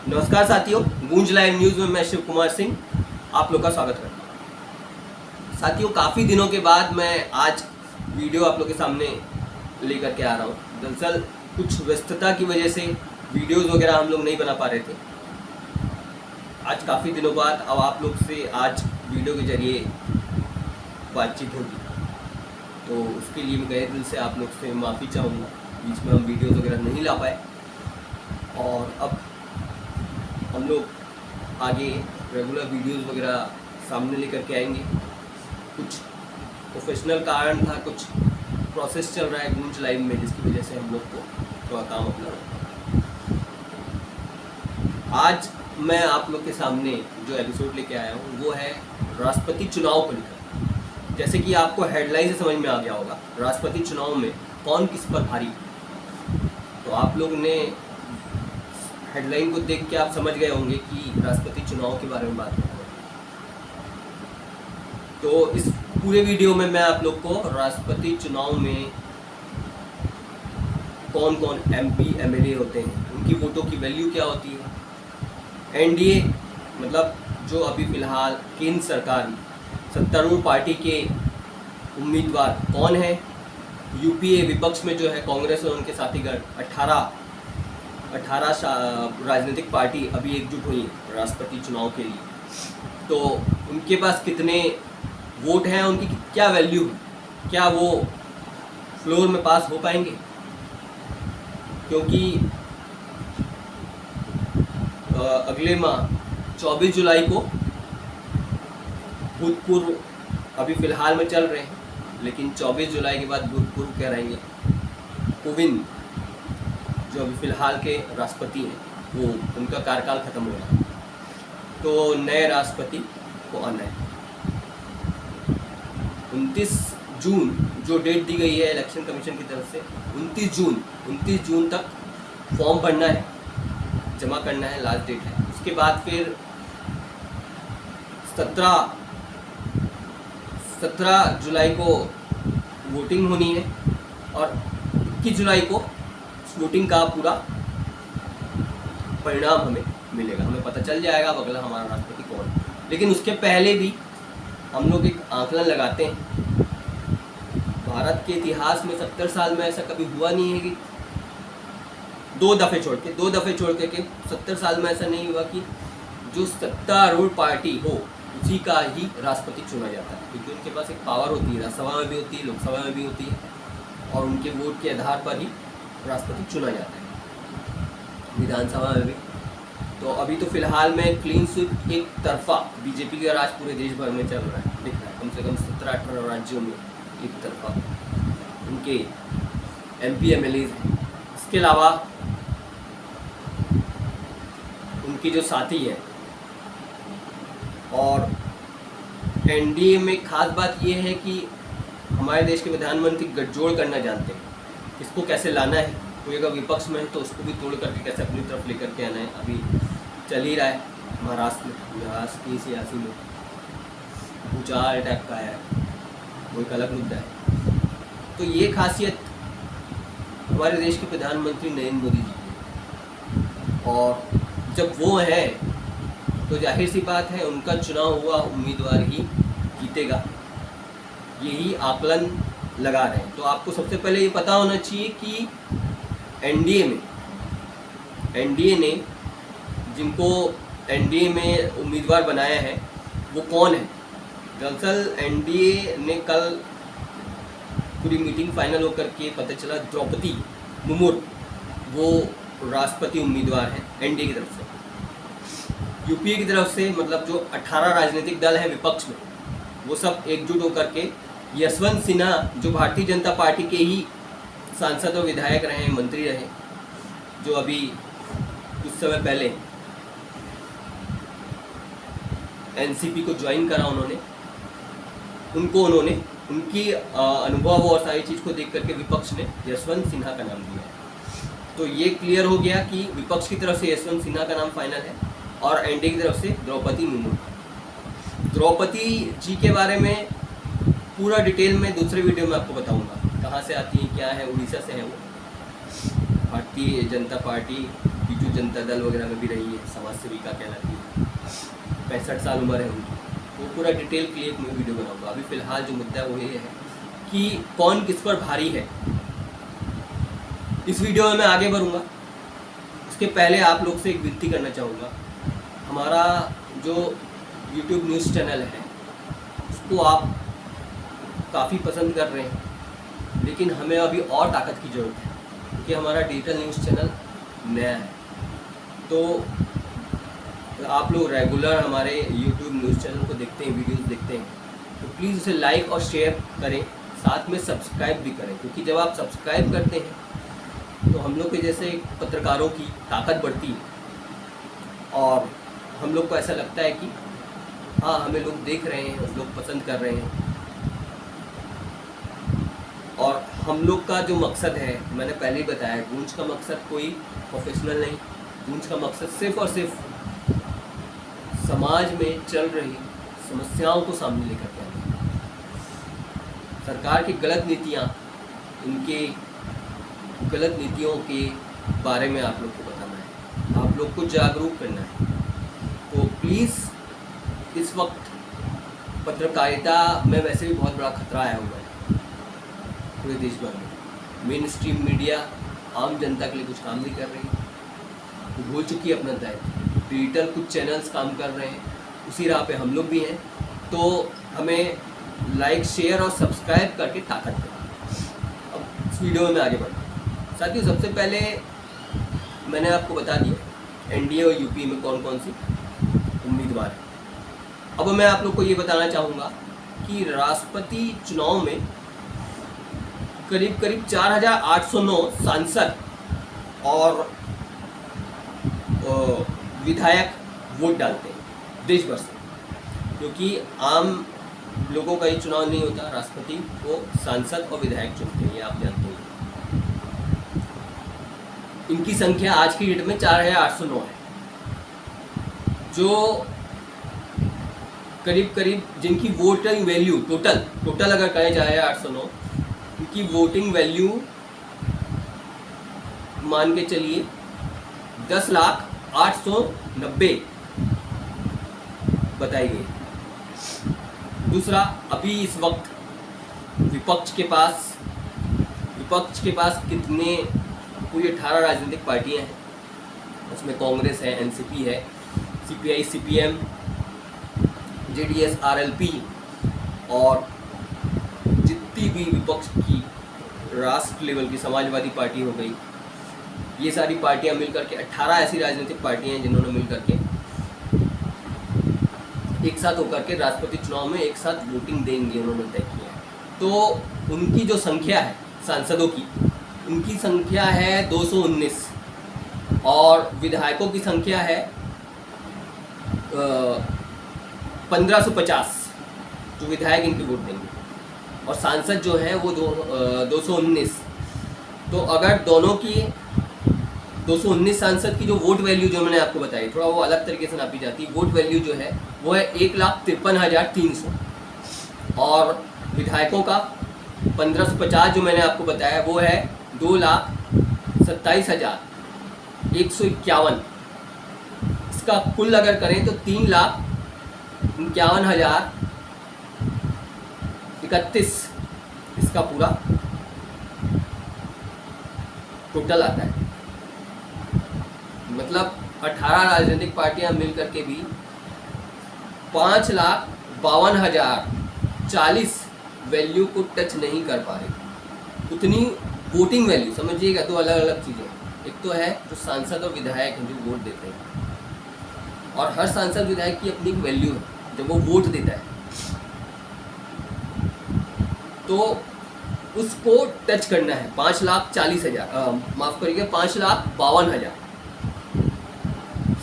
नमस्कार साथियों, गूंज लाइव न्यूज में मैं शिव कुमार सिंह आप लोग का स्वागत करता हूँ। साथियों, काफ़ी दिनों के बाद मैं आज वीडियो आप लोग के सामने लेकर के आ रहा हूँ। दरअसल कुछ व्यस्तता की वजह से वीडियोस वगैरह हम लोग नहीं बना पा रहे थे। आज काफ़ी दिनों बाद अब आप लोग से आज वीडियो के जरिए बातचीत होगी, तो उसके लिए मैं गए दिल से आप लोग से माफ़ी चाहूँगा। बीच में हम वीडियोस वगैरह नहीं ला पाए और अब हम लोग आगे रेगुलर वीडियोस वगैरह सामने लेकर के आएंगे। कुछ प्रोफेशनल कारण था, कुछ प्रोसेस चल रहा है गूंज लाइव में, जिसकी वजह से हम लोग को थोड़ा काम अपना। आज मैं आप लोग के सामने जो एपिसोड लेके आया हूँ वो है राष्ट्रपति चुनाव को लेकर। जैसे कि आपको हेडलाइन से समझ में आ गया होगा, राष्ट्रपति चुनाव में कौन किस पर भारी। तो आप लोग ने हेडलाइन को देख के आप समझ गए होंगे कि राष्ट्रपति चुनाव के बारे में बात कर रहे हैं। तो इस पूरे वीडियो में मैं आप लोग को राष्ट्रपति चुनाव में कौन कौन एमपी एमएलए होते हैं, उनकी वोटों की वैल्यू क्या होती है, एनडीए मतलब जो अभी फिलहाल केंद्र सरकार में सत्तारूढ़ पार्टी के उम्मीदवार कौन है, यूपीए विपक्ष में जो है कांग्रेस और उनके साथीगण 18 राजनीतिक पार्टी अभी एकजुट हुई है राष्ट्रपति चुनाव के लिए। तो उनके पास कितने वोट हैं, उनकी क्या वैल्यू है, क्या वो फ्लोर में पास हो पाएंगे, क्योंकि अगले माह 24 जुलाई को भूतपूर्व अभी फ़िलहाल में चल रहे हैं, लेकिन 24 जुलाई के बाद भूतपूर्व क्या रहेंगे, कोविंद जो अभी फ़िलहाल के राष्ट्रपति हैं वो उनका कार्यकाल ख़त्म हो रहा है, तो नए राष्ट्रपति को आना है। 29 जून जो डेट दी गई है इलेक्शन कमीशन की तरफ से, 29 जून तक फॉर्म भरना है, जमा करना है, लास्ट डेट है। उसके बाद फिर 17 जुलाई को वोटिंग होनी है और 21 जुलाई को वोटिंग का पूरा परिणाम हमें मिलेगा, हमें पता चल जाएगा अब अगला हमारा राष्ट्रपति कौन है। लेकिन उसके पहले भी हम लोग एक आंकलन लगाते हैं। भारत के इतिहास में 70 साल में ऐसा कभी हुआ नहीं है कि दो दफ़े छोड़ के 70 साल में ऐसा नहीं हुआ कि जो सत्तारूढ़ पार्टी हो उसी का ही राष्ट्रपति चुना जाता है, क्योंकि उनके पास एक पावर होती है, राज्यसभा में भी होती है, लोकसभा में भी होती है, और उनके वोट के आधार पर ही राष्ट्रपति चुना जाता है, विधानसभा में भी। तो अभी तो फिलहाल में क्लीन स्वीप एक तरफा बीजेपी का राज पूरे देश भर में चल रहा है, दिख रहा है, कम से कम 17-18 राज्यों में एक तरफा उनके एमपी एमएलए हैं। इसके अलावा उनकी जो साथी है, और एनडीए में खास बात यह है कि हमारे देश के प्रधानमंत्री गठजोड़ करना जानते हैं, इसको कैसे लाना है, कोई अगर विपक्ष में है तो उसको भी तोड़ करके कैसे अपनी तरफ लेकर के आना है। अभी चल ही रहा है महाराष्ट्र की सियासी में भूचाल टाइप का है, वो एक अलग मुद्दा है। तो ये खासियत हमारे देश के प्रधानमंत्री नरेंद्र मोदी जी की, और जब वो है तो जाहिर सी बात है उनका चुनाव हुआ उम्मीदवार ही जीतेगा, यही आकलन लगा रहे हैं। तो आपको सबसे पहले ये पता होना चाहिए कि एनडीए ने जिनको एनडीए में उम्मीदवार बनाया है वो कौन है। दरअसल एनडीए ने कल पूरी मीटिंग फाइनल होकर के पता चला द्रौपदी मुर्मू वो राष्ट्रपति उम्मीदवार हैं एनडीए की तरफ से। यूपीए की तरफ से मतलब जो 18 राजनीतिक दल हैं विपक्ष में, वो सब एकजुट होकर के यशवंत सिन्हा जो भारतीय जनता पार्टी के ही सांसद और विधायक रहे, मंत्री रहे, जो अभी कुछ समय पहले एनसीपी को ज्वाइन करा उन्होंने उनकी अनुभव और सारी चीज़ को देख करके विपक्ष ने यशवंत सिन्हा का नाम दिया है। तो ये क्लियर हो गया कि विपक्ष की तरफ से यशवंत सिन्हा का नाम फाइनल है और एनडीए की तरफ से द्रौपदी मुर्मू। द्रौपदी जी के बारे में पूरा डिटेल में दूसरे वीडियो में आपको बताऊंगा, कहाँ से आती हैं, क्या है, उड़ीसा से है वो, भारतीय जनता पार्टी बीजू जनता दल वगैरह में भी रही है, समाज सेविका कहलाती है, 65 साल उम्र है उनकी। वो पूरा डिटेल के लिए एक मैं वीडियो बनाऊंगा। अभी फ़िलहाल जो मुद्दा है वो ये है कि कौन किस पर भारी है। इस वीडियो में मैं आगे बढ़ूंगा, उसके पहले आप लोग से एक विनती करना चाहूँगा। हमारा जो YouTube न्यूज़ चैनल है उसको आप काफ़ी पसंद कर रहे हैं, लेकिन हमें अभी और ताकत की ज़रूरत है, क्योंकि हमारा डिजिटल न्यूज़ चैनल नया है। तो आप लोग रेगुलर हमारे YouTube न्यूज़ चैनल को देखते हैं, वीडियोस देखते हैं, तो प्लीज़ उसे लाइक और शेयर करें, साथ में सब्सक्राइब भी करें, क्योंकि जब आप सब्सक्राइब करते हैं तो हम लोग के जैसे पत्रकारों की ताकत बढ़ती है और हम लोग को ऐसा लगता है कि हाँ, हमें लोग देख रहे हैं, लोग पसंद कर रहे हैं। और हम लोग का जो मकसद है, मैंने पहले ही बताया, गूंज का मकसद कोई प्रोफेशनल नहीं, गूंज का मकसद सिर्फ और सिर्फ समाज में चल रही समस्याओं को सामने लेकर के आना। सरकार की गलत नीतियाँ, इनके गलत नीतियों के बारे में आप लोग को बताना है, आप लोग को जागरूक करना है। तो प्लीज़, इस वक्त पत्रकारिता में वैसे भी बहुत बड़ा खतरा आया हुआ है पूरे देश भर में। मेन स्ट्रीम मीडिया आम जनता के लिए कुछ काम नहीं कर रही, वो भूल चुकी है अपना दायित्व। डिजिटल कुछ चैनल्स काम कर रहे हैं, उसी राह पे हम लोग भी हैं। तो हमें लाइक, शेयर और सब्सक्राइब करके ताकत दें। अब इस वीडियो में आगे बढ़ते हैं। साथियों, सबसे पहले मैंने आपको बता दिया एनडीए और यूपी में कौन कौन सी उम्मीदवार हैं। अब मैं आप लोग को ये बताना चाहूँगा कि राष्ट्रपति चुनाव में करीब करीब 4809 सांसद और विधायक वोट डालते हैं देश भर से, क्योंकि आम लोगों का ये चुनाव नहीं होता, राष्ट्रपति को सांसद और विधायक चुनते हैं, ये आप जानते हैं। इनकी संख्या आज की डेट में 4809 है, जो करीब करीब जिनकी वोटिंग वैल्यू टोटल अगर कहे जाए 809, इनकी वोटिंग वैल्यू मान के चलिए 10,08,90 बताई गई। दूसरा, अभी इस वक्त विपक्ष के पास कितने, पूरी 18 राजनीतिक पार्टियां हैं। उसमें कांग्रेस है, एनसीपी है, सीपीआई, सीपीएम, जेडीएस, आरएलपी और जितनी भी विपक्ष की राष्ट्र लेवल की समाजवादी पार्टी हो गई, ये सारी पार्टियां मिलकर के 18 ऐसी राजनीतिक पार्टियां हैं जिन्होंने मिलकर के एक साथ होकर के राष्ट्रपति चुनाव में एक साथ वोटिंग देंगे, उन्होंने तय किया है। तो उनकी जो संख्या है सांसदों की, उनकी संख्या है 219 और विधायकों की संख्या है 1550 जो विधायक इनकी वोट देंगे, और सांसद जो है वो 219। तो अगर दोनों की 219 सांसद की जो वोट वैल्यू जो मैंने आपको बताई, थोड़ा वो अलग तरीके से नापी जाती है। वोट वैल्यू जो है वो है 1,53,300 और विधायकों का 1550 जो मैंने आपको बताया वो है 2,27,151। इसका कुल अगर करें तो 3,51,031 इसका पूरा टोटल आता है। मतलब 18 राजनीतिक पार्टियां मिलकर के भी 5,52,040 वैल्यू को टच नहीं कर पा रही। उतनी वोटिंग वैल्यू, समझिएगा, दो अलग अलग चीज़ें। एक तो है जो सांसद और विधायक हैं जो वोट देते हैं, और हर सांसद विधायक की अपनी वैल्यू है जब वो वोट देता है, तो उसको टच करना है 5,40,000, माफ़ करिएगा 5,52,000।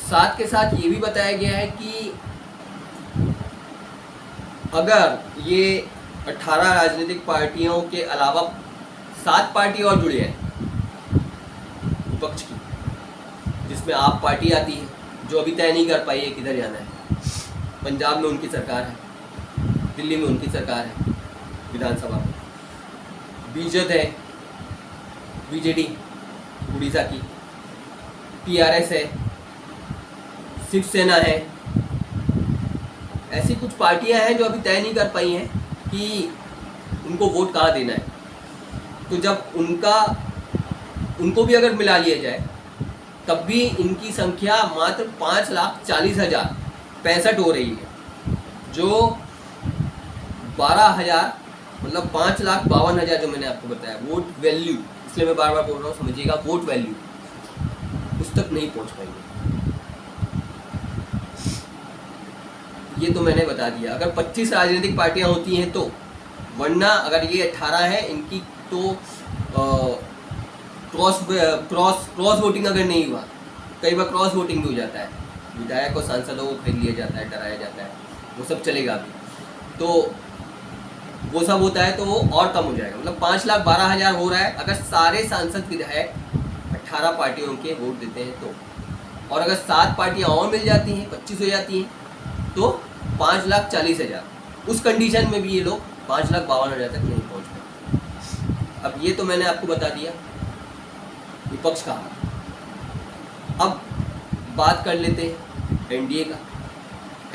साथ के साथ ये भी बताया गया है कि अगर ये 18 राजनीतिक पार्टियों के अलावा 7 पार्टी और जुड़ी है विपक्ष की, जिसमें आप पार्टी आती है जो अभी तय नहीं कर पाई है किधर जाना है। पंजाब में उनकी सरकार है, दिल्ली में उनकी सरकार है विधानसभा में, बीजेड है, बीजेडी उड़ीसा की, TRS है, शिवसेना है, ऐसी कुछ पार्टियां हैं जो अभी तय नहीं कर पाई हैं कि उनको वोट कहाँ देना है। तो जब उनको भी अगर मिला लिया जाए तब भी इनकी संख्या मात्र 5,40,065 हो रही है, जो 12,000 मतलब 5,52,000 जो मैंने आपको बताया वोट वैल्यू, इसलिए मैं बार बार बोल रहा हूँ, समझिएगा, वोट वैल्यू उस तक नहीं पहुँच पाएंगे। ये तो मैंने बता दिया। अगर 25 राजनीतिक पार्टियां होती हैं तो, वरना अगर ये 18 है इनकी तो क्रॉस वोटिंग अगर नहीं हुआ, कई बार क्रॉस वोटिंग भी हो जाता है, विधायक और सांसदों को खरीद लिया जाता है, डराया जाता है, वो सब चलेगा अभी। तो वो सब होता है तो वो और कम हो जाएगा, मतलब 5,12,000 हो रहा है अगर सारे सांसद विधायक 18 पार्टियों के वोट देते हैं तो। और अगर 7 पार्टियां और मिल जाती हैं, 25 हो जाती हैं, तो 5,40,000। उस कंडीशन में भी ये लोग 5,52,000 तक नहीं पहुंच पाए। अब ये तो मैंने आपको बता दिया विपक्ष का हाल। अब बात कर लेते हैं एनडीए का।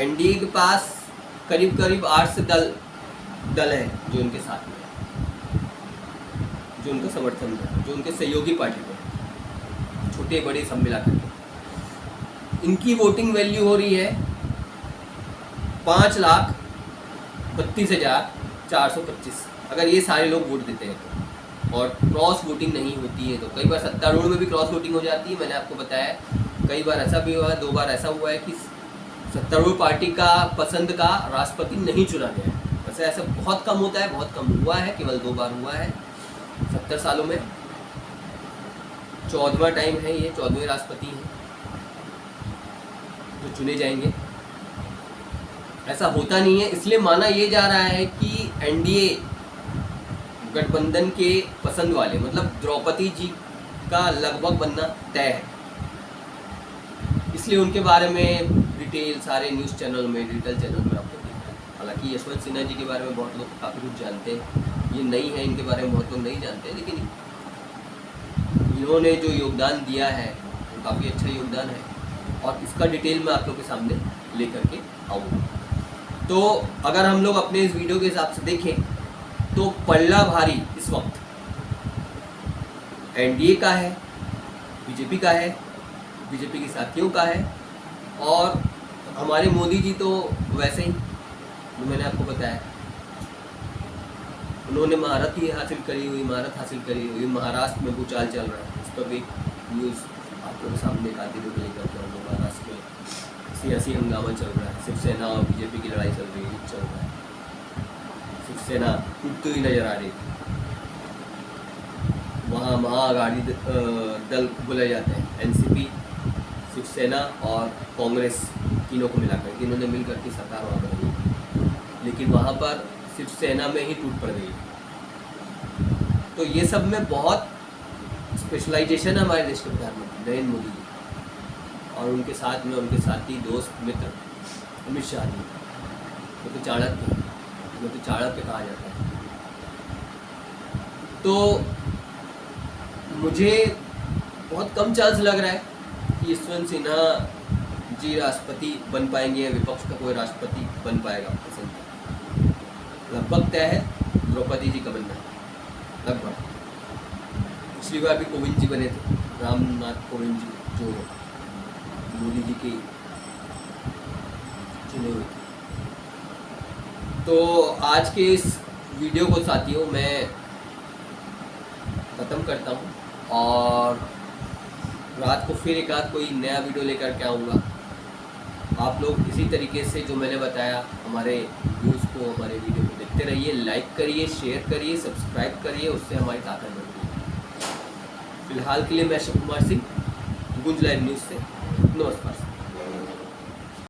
एनडीए के पास करीब करीब 8 से दल है जो उनके साथ में, जो उनका समर्थन है, जो उनके सहयोगी पार्टी में, छोटे बड़े सब मिला करके इनकी वोटिंग वैल्यू हो रही है 5,32,425। अगर ये सारे लोग वोट देते हैं तो, और क्रॉस वोटिंग नहीं होती है तो, कई बार सत्तारूढ़ में भी क्रॉस वोटिंग हो जाती है। मैंने आपको बताया कई बार ऐसा भी हुआ है, 2 बार ऐसा हुआ है कि सत्तारूढ़ पार्टी का पसंद का राष्ट्रपति नहीं चुना गया है। वैसे ऐसा बहुत कम होता है, बहुत कम हुआ है, केवल 2 बार हुआ है 70 सालों में। 14वां टाइम है ये, 14वें राष्ट्रपति हैं जो चुने जाएंगे। ऐसा होता नहीं है, इसलिए माना ये जा रहा है कि एनडीए गठबंधन के पसंद वाले, मतलब द्रौपदी जी का लगभग बनना तय है। इसलिए उनके बारे में डिटेल सारे न्यूज़ चैनल में, डिजिटल चैनल में आपको दिख रहा है। हालांकि यशवंत सिन्हा जी के बारे में बहुत लोग काफ़ी कुछ जानते हैं, ये नहीं है, इनके बारे में बहुत लोग नहीं जानते, लेकिन इन्होंने जो योगदान दिया है वो काफ़ी अच्छा योगदान है, और इसका डिटेल मैं आप लोग के सामने लेकर के आऊँगा। तो अगर हम लोग अपने इस वीडियो के हिसाब से देखें तो पल्ला भारी इस वक्त एनडीए का है, बीजेपी का है, बीजेपी के साथियों का है, और हमारे मोदी जी तो वैसे ही, जो मैंने आपको बताया, उन्होंने महारत हासिल करी हुई महाराष्ट्र में भूचाल चल रहा है, इस पर भी न्यूज़ आप लोगों के सामने एक आधी वीडियो लेकर के हम लोग महाराष्ट्र में सियासी हंगामा चल रहा है, शिवसेना और बीजेपी की लड़ाई चल रहा है। शिवसेना टूटती हुई नजर आ रही है, वहाँ महाअघाड़ी दल बोले जाते हैं, एनसीपी, शिवसेना और कांग्रेस, तीनों को मिलाकर इन्होंने मिलकर के सरकार वहाँ बनाई, लेकिन वहाँ पर शिवसेना में ही टूट पड़ गई। तो ये सब में बहुत स्पेशलाइजेशन है हमारे देश के प्रधानमंत्री नरेंद्र मोदी जी, और उनके साथ में उनके साथी दोस्त मित्र अमित शाह जी, वो तो चाणक्य कहा जाता है। तो मुझे बहुत कम चांस लग रहा है कि यशवंत सिन्हा जी राष्ट्रपति बन पाएंगे, विपक्ष का कोई राष्ट्रपति बन पाएगा पसंद। लगभग तय है द्रौपदी जी का बनना, लगभग। पिछली बार भी कोविंद जी बने थे, रामनाथ कोविंद जी, जो मोदी जी के चुने हुए थे। तो आज के इस वीडियो को साथियों मैं ख़त्म करता हूँ, और रात को फिर एक आध कोई नया वीडियो लेकर के आऊँगा। आप लोग इसी तरीके से जो मैंने बताया हमारे न्यूज़ को, हमारे वीडियो को देखते रहिए, लाइक करिए, शेयर करिए, सब्सक्राइब करिए, उससे हमारी ताकत बढ़ती है। फिलहाल के लिए मैं शिव कुमार सिंह, गुंज लाइव न्यूज़ से, नमस्कार।